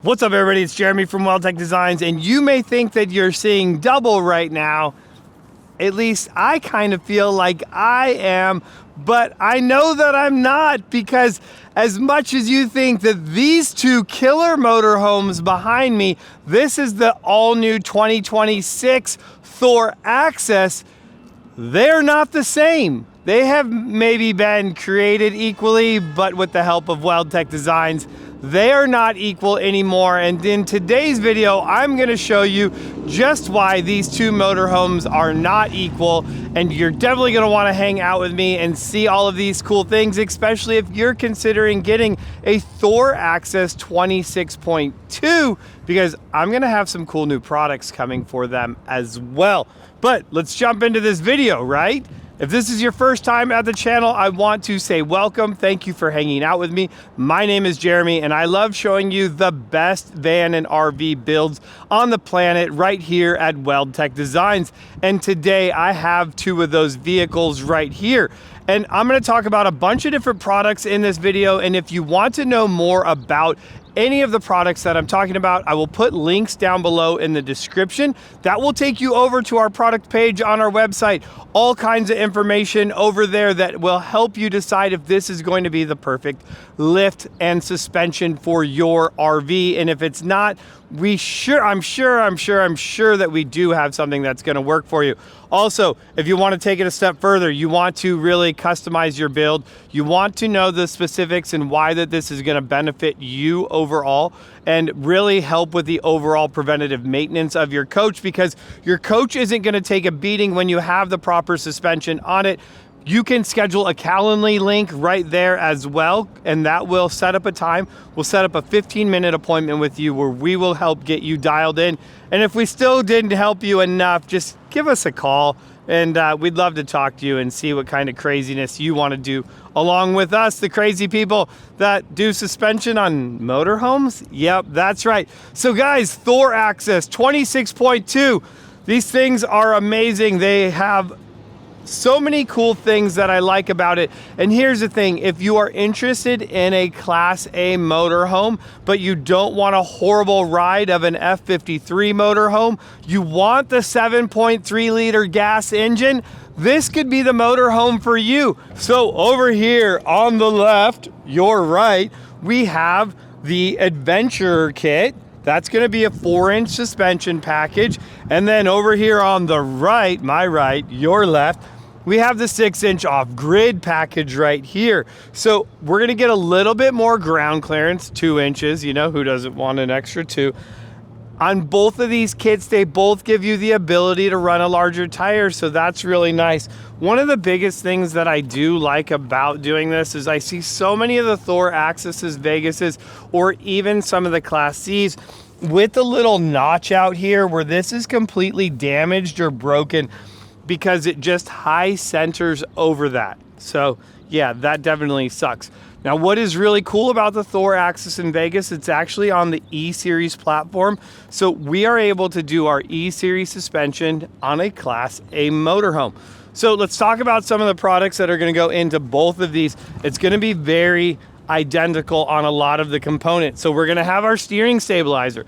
What's up, everybody? It's Jeremy from Weldtec Designs, and you may think that you're seeing double right now. At least I kind of feel like I am, but I know that I'm not, because as much as you think that these two killer motorhomes behind me, this is the all-new 2026 Thor Access, they're not the same. They have maybe been created equally, but with the help of Weldtec Designs, they are not equal anymore. And in today's video, I'm gonna show you just why these two motorhomes are not equal. And you're definitely gonna wanna hang out with me and see all of these cool things, especially if you're considering getting a Thor Access 26.2, because I'm gonna have some cool new products coming for them as well. But let's jump into this video, right? If this is your first time at the channel, I want to say welcome. Thank you for hanging out with me. My name is Jeremy, and I love showing you the best van and RV builds on the planet right here at Weldtec Designs. And today I have two of those vehicles right here. And I'm gonna talk about a bunch of different products in this video. And if you want to know more about any of the products that I'm talking about, I will put links down below in the description. That will take you over to our product page on our website. All kinds of information over there that will help you decide if this is going to be the perfect lift and suspension for your RV. And if it's not, I'm sure that we do have something that's going to work for you. Also, if you want to take it a step further, you want to really customize your build, you want to know the specifics and why that this is going to benefit you overall and really help with the overall preventative maintenance of your coach, because your coach isn't going to take a beating when you have the proper suspension on it. You can schedule a Calendly link right there as well, and that will set up a time. We'll set up a 15-minute appointment with you where we will help get you dialed in. And if we still didn't help you enough, just give us a call, and we'd love to talk to you and see what kind of craziness you want to do along with us, the crazy people that do suspension on motorhomes. Yep, that's right. So guys, Thor Access 26.2. These things are amazing. They have so many cool things that I like about it. And here's the thing, if you are interested in a Class A motorhome, but you don't want a horrible ride of an F53 motorhome, you want the 7.3 liter gas engine, this could be the motorhome for you. So over here on the left, your right, we have the Adventurer kit. That's going to be a 4-inch suspension package. And then over here on the right, my right, your left, we have the 6-inch off-grid package right here. So we're going to get a little bit more ground clearance, 2 inches. You know, who doesn't want an extra 2? On both of these kits, they both give you the ability to run a larger tire, so that's really nice. One of the biggest things that I do like about doing this is I see so many of the Thor Accesses, Vegases, or even some of the Class Cs with the little notch out here where this is completely damaged or broken because it just high centers over that. So yeah, that definitely sucks. Now, what is really cool about the Thor Access in Vegas, it's actually on the E-Series platform. So we are able to do our E-Series suspension on a Class A motorhome. So let's talk about some of the products that are going to go into both of these. It's going to be very identical on a lot of the components. So we're going to have our steering stabilizer.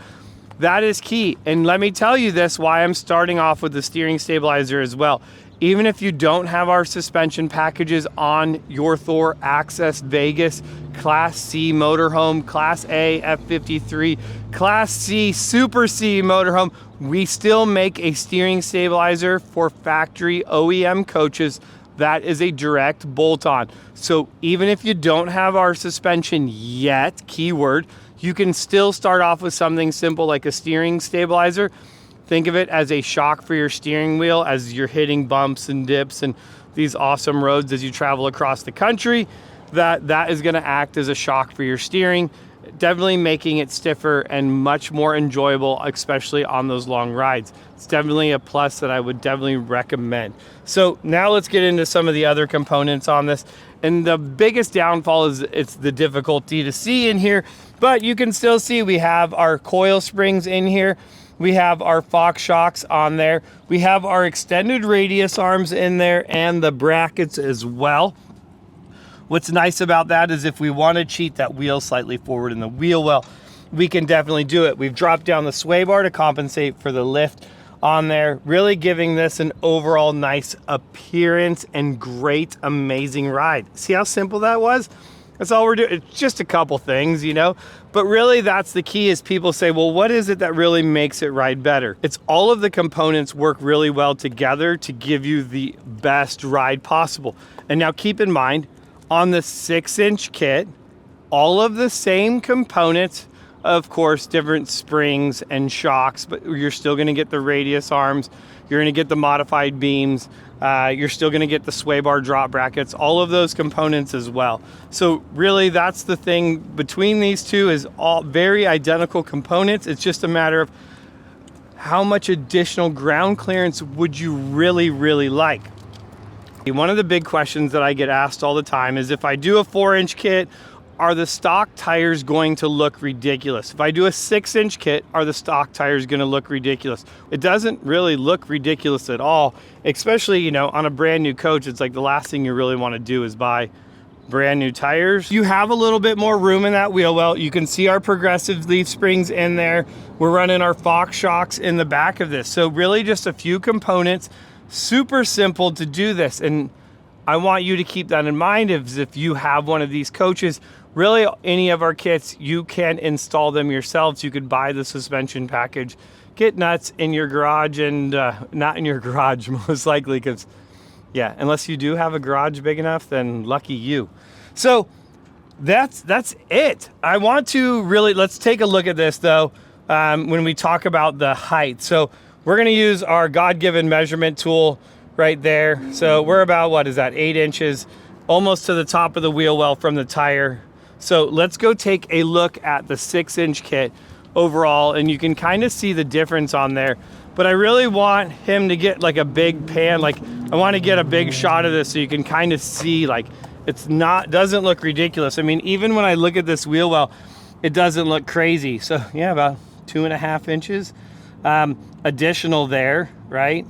That is key. And let me tell you this, why I'm starting off with the steering stabilizer as well. Even if you don't have our suspension packages on your Thor Access Vegas, Class C motorhome, Class A F53, Class C Super C motorhome, we still make a steering stabilizer for factory OEM coaches that is a direct bolt-on. So even if you don't have our suspension yet, keyword, you can still start off with something simple like a steering stabilizer. Think of it as a shock for your steering wheel as you're hitting bumps and dips and these awesome roads as you travel across the country. That is going to act as a shock for your steering, definitely making it stiffer and much more enjoyable, especially on those long rides. It's definitely a plus that I would definitely recommend. So now let's get into some of the other components on this. And the biggest downfall is it's the difficulty to see in here, but you can still see we have our coil springs in here. We have our Fox shocks on there. We have our extended radius arms in there and the brackets as well. What's nice about that is if we want to cheat that wheel slightly forward in the wheel well, we can definitely do it. We've dropped down the sway bar to compensate for the lift on there, really giving this an overall nice appearance and great, amazing ride. See how simple that was? That's all we're doing. It's just a couple things, you know, but really that's the key. Is people say, well, what is it that really makes it ride better? It's all of the components work really well together to give you the best ride possible. And now keep in mind, on the 6-inch kit, all of the same components, of course, different springs and shocks, but you're still gonna get the radius arms, you're gonna get the modified beams, you're still gonna get the sway bar drop brackets, all of those components as well. So really that's the thing between these two, is all very identical components. It's just a matter of how much additional ground clearance would you really, really like. One of the big questions that I get asked all the time is, if I do a 4-inch kit, are the stock tires going to look ridiculous? If I do a 6-inch kit, are the stock tires gonna look ridiculous? It doesn't really look ridiculous at all, especially, you know, on a brand new coach. It's like the last thing you really wanna do is buy brand new tires. You have a little bit more room in that wheel well. You can see our progressive leaf springs in there. We're running our Fox shocks in the back of this. So really just a few components, super simple to do this. And I want you to keep that in mind. If you have one of these coaches, really any of our kits, you can install them yourselves. You could buy the suspension package, get nuts in your garage, and not in your garage most likely, because yeah, unless you do have a garage big enough, then lucky you. So that's it. I want to really, let's take a look at this though, when we talk about the height. So we're gonna use our God-given measurement tool right there. So we're about, what is that, 8 inches, almost to the top of the wheel well from the tire. So let's go take a look at the 6-inch kit overall, and you can kind of see the difference on there. But I really want him to get like a big pan, like I want to get a big shot of this so you can kind of see, like, it's not, doesn't look ridiculous. I mean, even when I look at this wheel well, it doesn't look crazy. So yeah, about 2.5 inches additional there, right?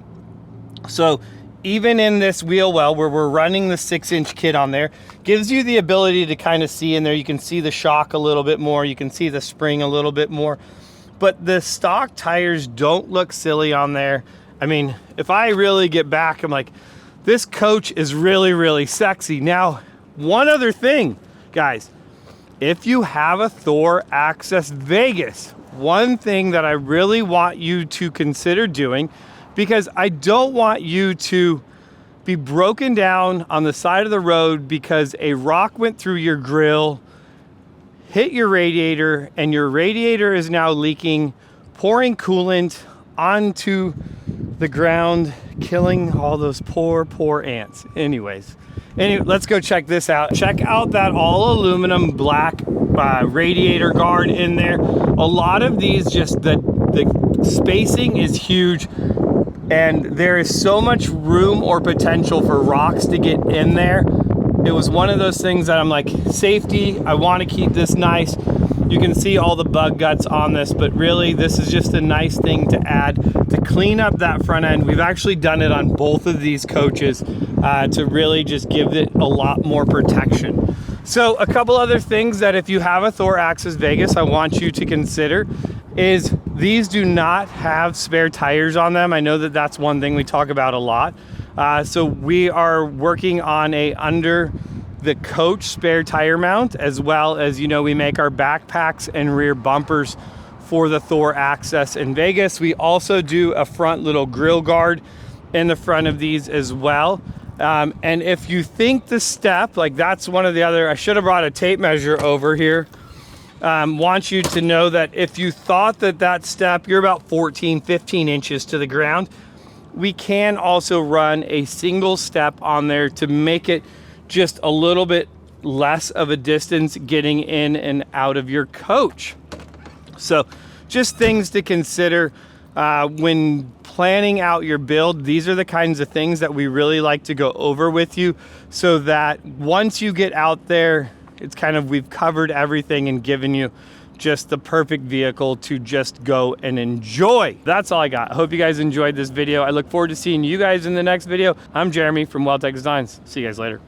So even in this wheel well where we're running the 6-inch kit on there, gives you the ability to kind of see in there. You can see the shock a little bit more. You can see the spring a little bit more. But the stock tires don't look silly on there. I mean, if I really get back, I'm like, this coach is really, really sexy. Now, one other thing, guys, if you have a Thor Access Vegas, one thing that I really want you to consider doing, because I don't want you to be broken down on the side of the road because a rock went through your grill, hit your radiator, and your radiator is now leaking, pouring coolant onto the ground, killing all those poor ants. Anyways, let's go check this out. Check out that all aluminum black radiator guard in there. A lot of these, just the spacing is huge, and there is so much room or potential for rocks to get in there. It was one of those things that I'm like, safety, I want to keep this nice. You can see all the bug guts on this, but really this is just a nice thing to add to clean up that front end. We've actually done it on both of these coaches to really just give it a lot more protection. So a couple other things that if you have a Thor Access Vegas, I want you to consider is these do not have spare tires on them. I know that that's one thing we talk about a lot. So we are working on a under the coach spare tire mount, as well as, you know, we make our backpacks and rear bumpers for the Thor Access in Vegas. We also do a front little grill guard in the front of these as well. And if you think the step, like that's one of the other, I should have brought a tape measure over here. Want you to know that if you thought that step, you're about 14, 15 inches to the ground, we can also run a single step on there to make it just a little bit less of a distance getting in and out of your coach. So just things to consider when planning out your build. These are the kinds of things that we really like to go over with you, so that once you get out there, it's kind of, we've covered everything and given you just the perfect vehicle to just go and enjoy. That's all I got. I hope you guys enjoyed this video. I look forward to seeing you guys in the next video. I'm Jeremy from Weldtec Designs. See you guys later.